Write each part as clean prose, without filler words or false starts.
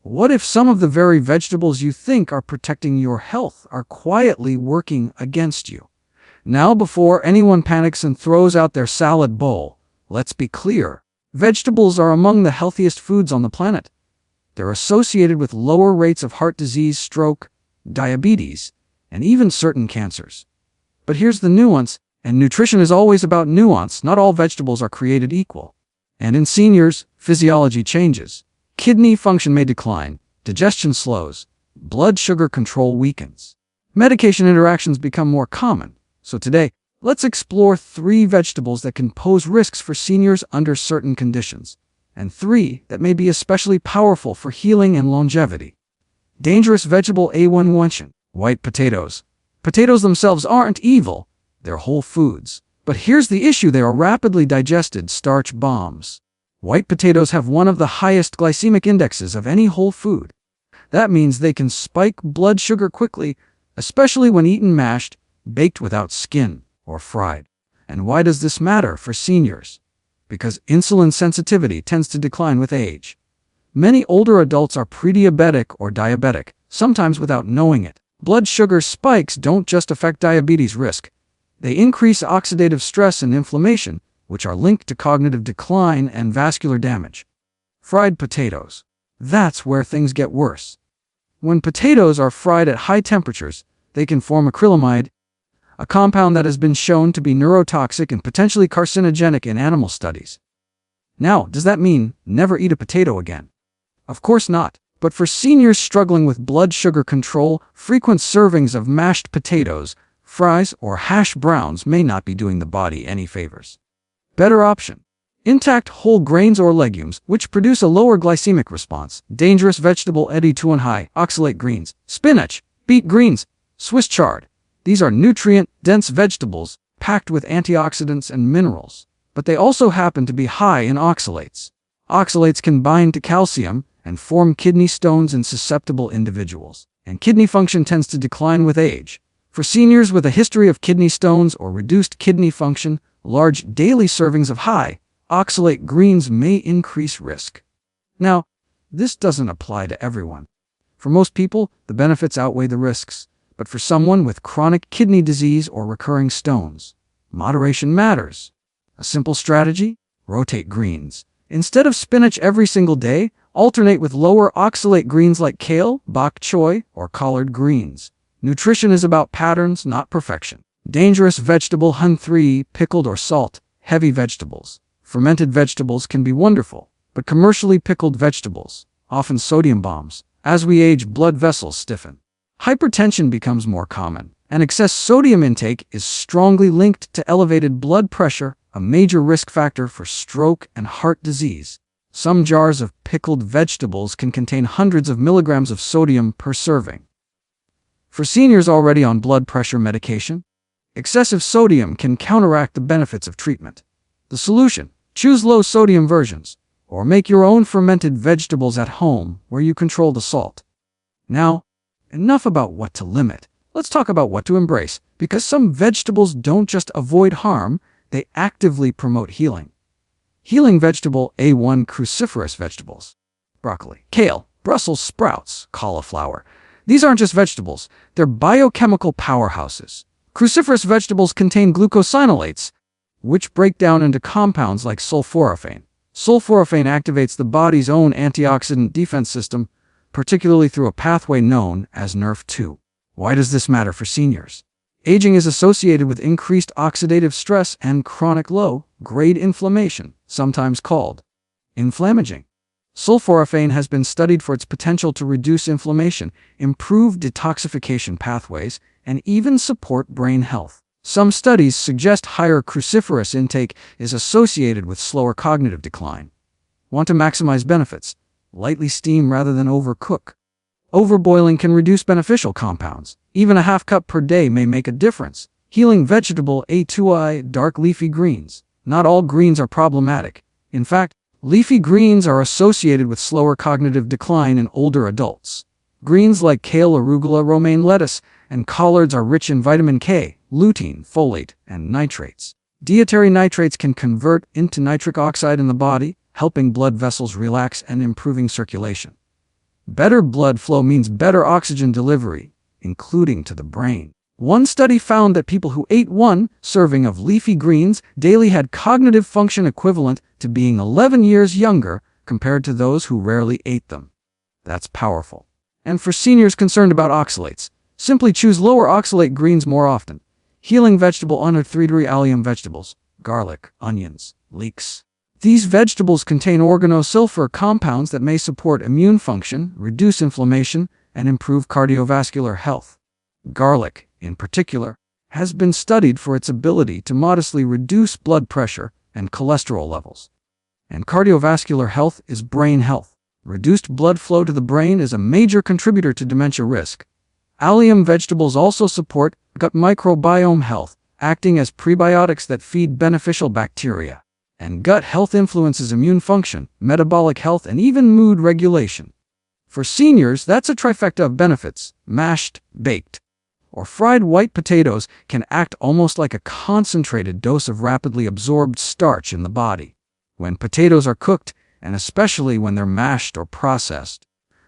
What if some of the very vegetables you think are protecting your health are quietly working against you? Now, before anyone panics and throws out their salad bowl, let's be clear. Vegetables are among the healthiest foods on the planet. They're associated with lower rates of heart disease, stroke, diabetes, and even certain cancers. But here's the nuance, and nutrition is always about nuance. Not all vegetables are created equal. And in seniors, physiology changes. Kidney function may decline, digestion slows, blood sugar control weakens. Medication interactions become more common. So today, let's explore 3 vegetables that can pose risks for seniors under certain conditions, and 3 that may be especially powerful for healing and longevity. Dangerous vegetable A1. White potatoes. Potatoes themselves aren't evil, they're whole foods. But here's the issue: they are rapidly digested starch bombs. White potatoes have one of the highest glycemic indexes of any whole food. That means they can spike blood sugar quickly, especially when eaten mashed, baked without skin, or fried. And why does this matter for seniors? Because insulin sensitivity tends to decline with age. Many older adults are pre-diabetic or diabetic, sometimes without knowing it. Blood sugar spikes don't just affect diabetes risk. They increase oxidative stress and inflammation, which are linked to cognitive decline and vascular damage. Fried potatoes. That's where things get worse. When potatoes are fried at high temperatures, they can form acrylamide, a compound that has been shown to be neurotoxic and potentially carcinogenic in animal studies. Now, does that mean never eat a potato again? Of course not. But for seniors struggling with blood sugar control, frequent servings of mashed potatoes, fries, or hash browns may not be doing the body any favors. Better option: intact whole grains or legumes, which produce a lower glycemic response. Dangerous vegetable A2 high oxalate greens. Spinach, beet greens, Swiss chard. These are nutrient-dense vegetables packed with antioxidants and minerals, but they also happen to be high in oxalates. Oxalates can bind to calcium and form kidney stones in susceptible individuals, and kidney function tends to decline with age. For seniors with a history of kidney stones or reduced kidney function, large daily servings of high oxalate greens may increase risk. Now, this doesn't apply to everyone. For most people, the benefits outweigh the risks, but for someone with chronic kidney disease or recurring stones, moderation matters. A simple strategy: rotate greens. Instead of spinach every single day, alternate with lower oxalate greens like kale, bok choy, or collard greens. Nutrition is about patterns, not perfection. Dangerous vegetable 3. Pickled or salt, heavy vegetables. Fermented vegetables can be wonderful, but commercially pickled vegetables, often sodium bombs. As we age, blood vessels stiffen. Hypertension becomes more common, and excess sodium intake is strongly linked to elevated blood pressure, a major risk factor for stroke and heart disease. Some jars of pickled vegetables can contain hundreds of milligrams of sodium per serving. For seniors already on blood pressure medication, excessive sodium can counteract the benefits of treatment. The solution: choose low-sodium versions, or make your own fermented vegetables at home where you control the salt. Now, enough about what to limit. Let's talk about what to embrace, because some vegetables don't just avoid harm, they actively promote healing. Healing vegetable A1. Cruciferous vegetables. Broccoli, kale, Brussels sprouts, cauliflower. These aren't just vegetables, they're biochemical powerhouses. Cruciferous vegetables contain glucosinolates, which break down into compounds like sulforaphane. Sulforaphane activates the body's own antioxidant defense system, particularly through a pathway known as NRF2. Why does this matter for seniors? Aging is associated with increased oxidative stress and chronic low-grade inflammation, sometimes called inflammaging. Sulforaphane has been studied for its potential to reduce inflammation, improve detoxification pathways, and even support brain health. Some studies suggest higher cruciferous intake is associated with slower cognitive decline. Want to maximize benefits? Lightly steam rather than overcook. Overboiling can reduce beneficial compounds. Even a half cup per day may make a difference. Healing vegetable A2. Dark leafy greens. Not all greens are problematic. In fact, leafy greens are associated with slower cognitive decline in older adults. Greens like kale, arugula, romaine lettuce, and collards are rich in vitamin K, lutein, folate, and nitrates. Dietary nitrates can convert into nitric oxide in the body, helping blood vessels relax and improving circulation. Better blood flow means better oxygen delivery, including to the brain. One study found that people who ate 1 serving of leafy greens daily had cognitive function equivalent to being 11 years younger compared to those who rarely ate them. That's powerful. And for seniors concerned about oxalates, simply choose lower oxalate greens more often. Healing vegetable under 3 allium vegetables, garlic, onions, leeks. These vegetables contain organosulfur compounds that may support immune function, reduce inflammation, and improve cardiovascular health. Garlic, in particular, has been studied for its ability to modestly reduce blood pressure and cholesterol levels. And cardiovascular health is brain health. Reduced blood flow to the brain is a major contributor to dementia risk. Allium vegetables also support gut microbiome health, acting as prebiotics that feed beneficial bacteria. And gut health influences immune function, metabolic health, and even mood regulation. For seniors, that's a trifecta of benefits. Mashed, baked, or fried white potatoes can act almost like a concentrated dose of rapidly absorbed starch in the body. When potatoes are cooked, and especially when they're mashed or processed,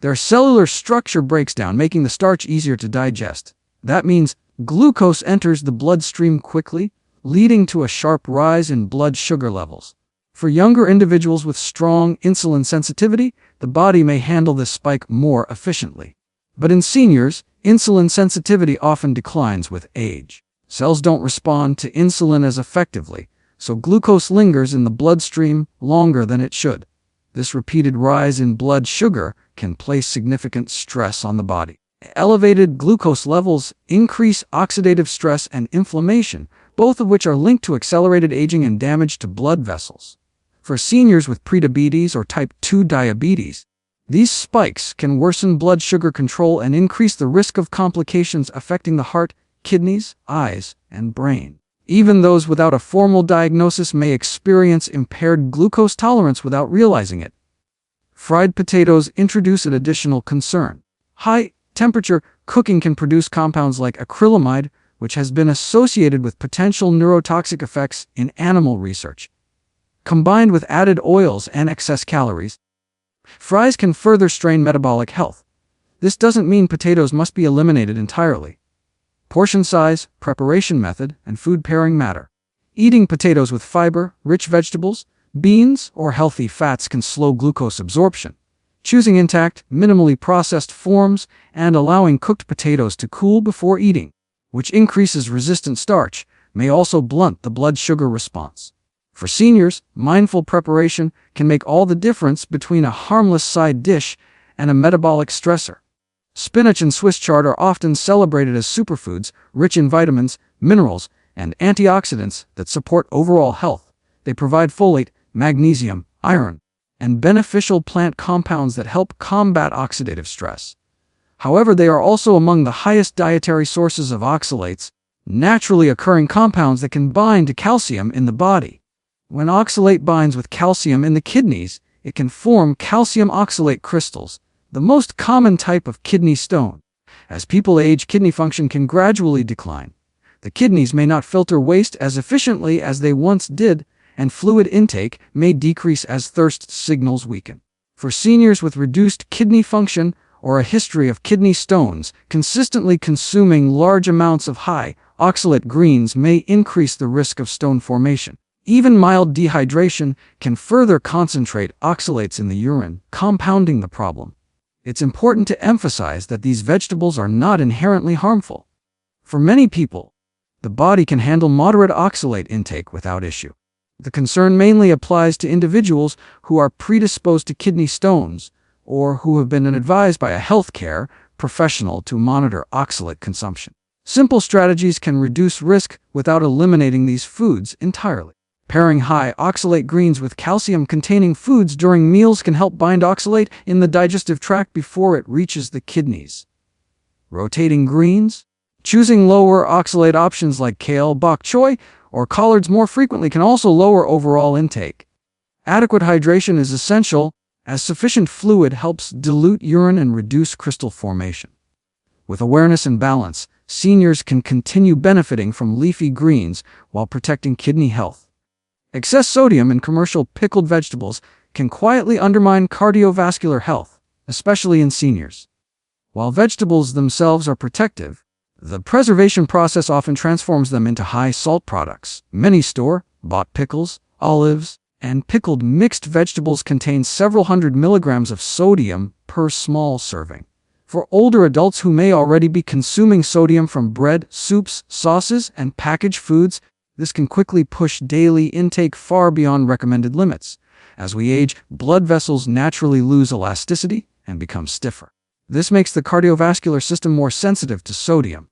their cellular structure breaks down, making the starch easier to digest. That means glucose enters the bloodstream quickly, leading to a sharp rise in blood sugar levels. For younger individuals with strong insulin sensitivity, the body may handle this spike more efficiently. But in seniors, insulin sensitivity often declines with age. Cells don't respond to insulin as effectively, so glucose lingers in the bloodstream longer than it should. This repeated rise in blood sugar can place significant stress on the body. Elevated glucose levels increase oxidative stress and inflammation, both of which are linked to accelerated aging and damage to blood vessels. For seniors with prediabetes or type 2 diabetes, these spikes can worsen blood sugar control and increase the risk of complications affecting the heart, kidneys, eyes, and brain. Even those without a formal diagnosis may experience impaired glucose tolerance without realizing it. Fried potatoes introduce an additional concern. High-temperature cooking can produce compounds like acrylamide, which has been associated with potential neurotoxic effects in animal research. Combined with added oils and excess calories, fries can further strain metabolic health. This doesn't mean potatoes must be eliminated entirely. Portion size, preparation method, and food pairing matter. Eating potatoes with fiber, rich vegetables, beans, or healthy fats can slow glucose absorption. Choosing intact, minimally processed forms and allowing cooked potatoes to cool before eating, which increases resistant starch, may also blunt the blood sugar response. For seniors, mindful preparation can make all the difference between a harmless side dish and a metabolic stressor. Spinach and Swiss chard are often celebrated as superfoods, rich in vitamins, minerals, and antioxidants that support overall health. They provide folate, magnesium, iron, and beneficial plant compounds that help combat oxidative stress. However, they are also among the highest dietary sources of oxalates, naturally occurring compounds that can bind to calcium in the body. When oxalate binds with calcium in the kidneys, it can form calcium oxalate crystals, the most common type of kidney stone. As people age, kidney function can gradually decline. The kidneys may not filter waste as efficiently as they once did, and fluid intake may decrease as thirst signals weaken. For seniors with reduced kidney function or a history of kidney stones, consistently consuming large amounts of high oxalate greens may increase the risk of stone formation. Even mild dehydration can further concentrate oxalates in the urine, compounding the problem. It's important to emphasize that these vegetables are not inherently harmful. For many people, the body can handle moderate oxalate intake without issue. The concern mainly applies to individuals who are predisposed to kidney stones or who have been advised by a healthcare professional to monitor oxalate consumption. Simple strategies can reduce risk without eliminating these foods entirely. Pairing high oxalate greens with calcium-containing foods during meals can help bind oxalate in the digestive tract before it reaches the kidneys. Rotating greens? Choosing lower oxalate options like kale, bok choy, or collards more frequently can also lower overall intake. Adequate hydration is essential, as sufficient fluid helps dilute urine and reduce crystal formation. With awareness and balance, seniors can continue benefiting from leafy greens while protecting kidney health. Excess sodium in commercial pickled vegetables can quietly undermine cardiovascular health. especially in seniors. While vegetables themselves are protective, the preservation process often transforms them into high-salt products. Many store-bought pickles, olives, and pickled mixed vegetables contain several hundred milligrams of sodium per small serving. For older adults who may already be consuming sodium from bread, soups, sauces, and packaged foods, this can quickly push daily intake far beyond recommended limits. As we age, blood vessels naturally lose elasticity and become stiffer. This makes the cardiovascular system more sensitive to sodium.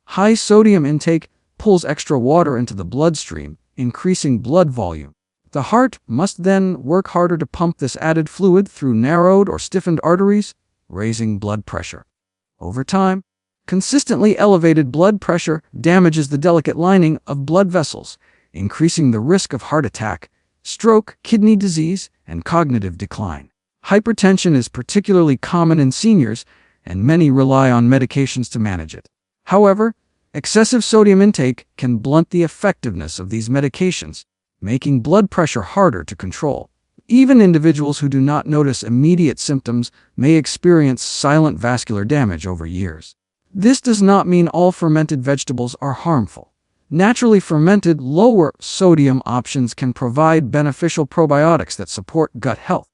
High sodium intake pulls extra water into the bloodstream, increasing blood volume. The heart must then work harder to pump this added fluid through narrowed or stiffened arteries, raising blood pressure. Over time, consistently elevated blood pressure damages the delicate lining of blood vessels, increasing the risk of heart attack, stroke, kidney disease, and cognitive decline. Hypertension is particularly common in seniors, and many rely on medications to manage it. However, excessive sodium intake can blunt the effectiveness of these medications, making blood pressure harder to control. Even individuals who do not notice immediate symptoms may experience silent vascular damage over years. This does not mean all fermented vegetables are harmful. Naturally fermented, lower sodium options can provide beneficial probiotics that support gut health.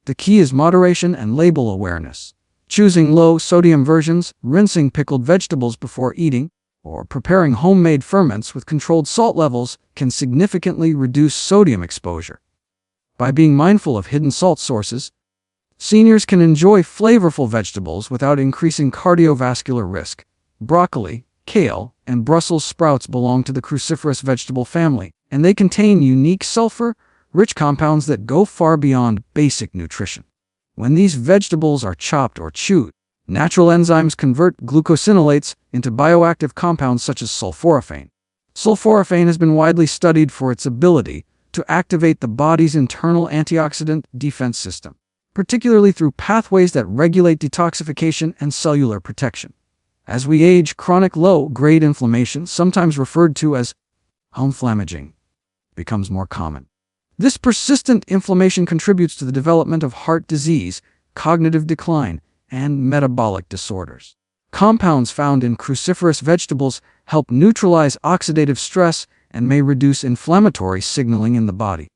The key is moderation and label awareness. Choosing low-sodium versions, rinsing pickled vegetables before eating, or preparing homemade ferments with controlled salt levels can significantly reduce sodium exposure. By being mindful of hidden salt sources, seniors can enjoy flavorful vegetables without increasing cardiovascular risk. Broccoli, kale, and Brussels sprouts belong to the cruciferous vegetable family, and they contain unique sulfur-rich compounds that go far beyond basic nutrition. When these vegetables are chopped or chewed, natural enzymes convert glucosinolates into bioactive compounds such as sulforaphane. Sulforaphane has been widely studied for its ability to activate the body's internal antioxidant defense system, particularly through pathways that regulate detoxification and cellular protection. As we age, chronic low-grade inflammation, sometimes referred to as inflammaging, becomes more common. This persistent inflammation contributes to the development of heart disease, cognitive decline, and metabolic disorders. Compounds found in cruciferous vegetables help neutralize oxidative stress and may reduce inflammatory signaling in the body.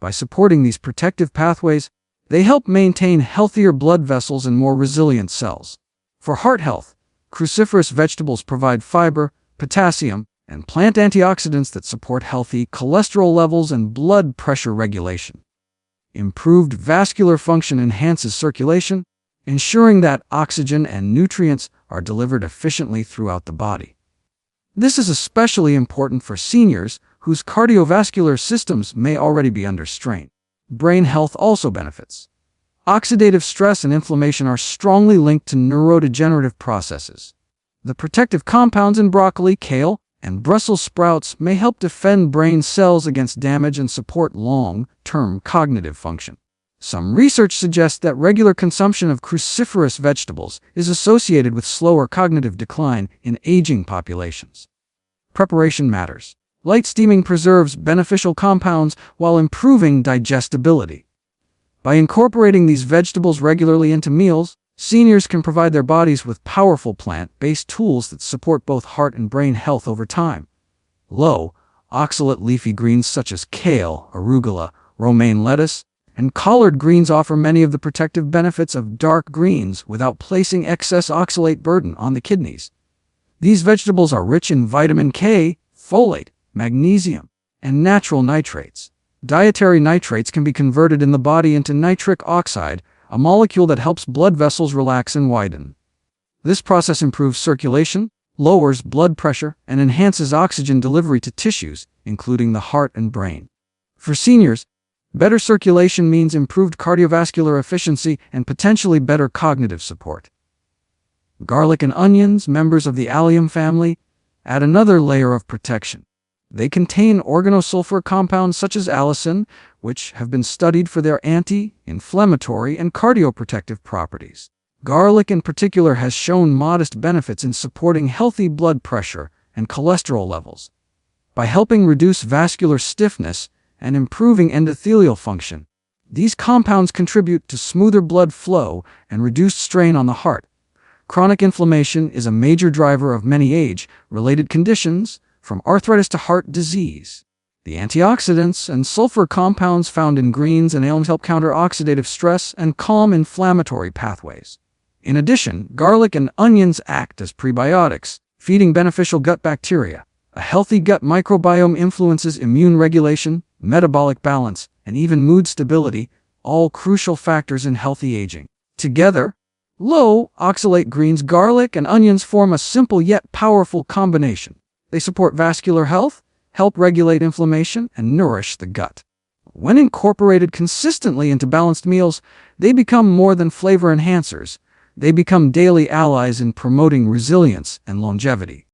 By supporting these protective pathways, they help maintain healthier blood vessels and more resilient cells. For heart health, cruciferous vegetables provide fiber, potassium, and plant antioxidants that support healthy cholesterol levels and blood pressure regulation. Improved vascular function enhances circulation, ensuring that oxygen and nutrients are delivered efficiently throughout the body. This is especially important for seniors whose cardiovascular systems may already be under strain. Brain health also benefits. Oxidative stress and inflammation are strongly linked to neurodegenerative processes. The protective compounds in broccoli, kale, and Brussels sprouts may help defend brain cells against damage and support long-term cognitive function. Some research suggests that regular consumption of cruciferous vegetables is associated with slower cognitive decline in aging populations. Preparation matters. Light steaming preserves beneficial compounds while improving digestibility. By incorporating these vegetables regularly into meals, seniors can provide their bodies with powerful plant-based tools that support both heart and brain health over time. Low-oxalate leafy greens such as kale, arugula, romaine lettuce, and collard greens offer many of the protective benefits of dark greens without placing excess oxalate burden on the kidneys. These vegetables are rich in vitamin K, folate, magnesium, and natural nitrates. Dietary nitrates can be converted in the body into nitric oxide, a molecule that helps blood vessels relax and widen. This process improves circulation, lowers blood pressure, and enhances oxygen delivery to tissues, including the heart and brain. For seniors, better circulation means improved cardiovascular efficiency and potentially better cognitive support. Garlic and onions, members of the allium family, add another layer of protection. They contain organosulfur compounds such as allicin, which have been studied for their anti-inflammatory and cardioprotective properties. Garlic in particular has shown modest benefits in supporting healthy blood pressure and cholesterol levels. By helping reduce vascular stiffness and improving endothelial function, These compounds contribute to smoother blood flow and reduced strain on the heart. Chronic inflammation is a major driver of many age-related conditions, from arthritis to heart disease. The antioxidants and sulfur compounds found in greens and almonds help counter oxidative stress and calm inflammatory pathways. In addition, garlic and onions act as prebiotics, feeding beneficial gut bacteria. A healthy gut microbiome influences immune regulation, metabolic balance, and even mood stability, all crucial factors in healthy aging. Together, low-oxalate greens, garlic, and onions form a simple yet powerful combination. They support vascular health, help regulate inflammation, and nourish the gut. When incorporated consistently into balanced meals, they become more than flavor enhancers. They become daily allies in promoting resilience and longevity.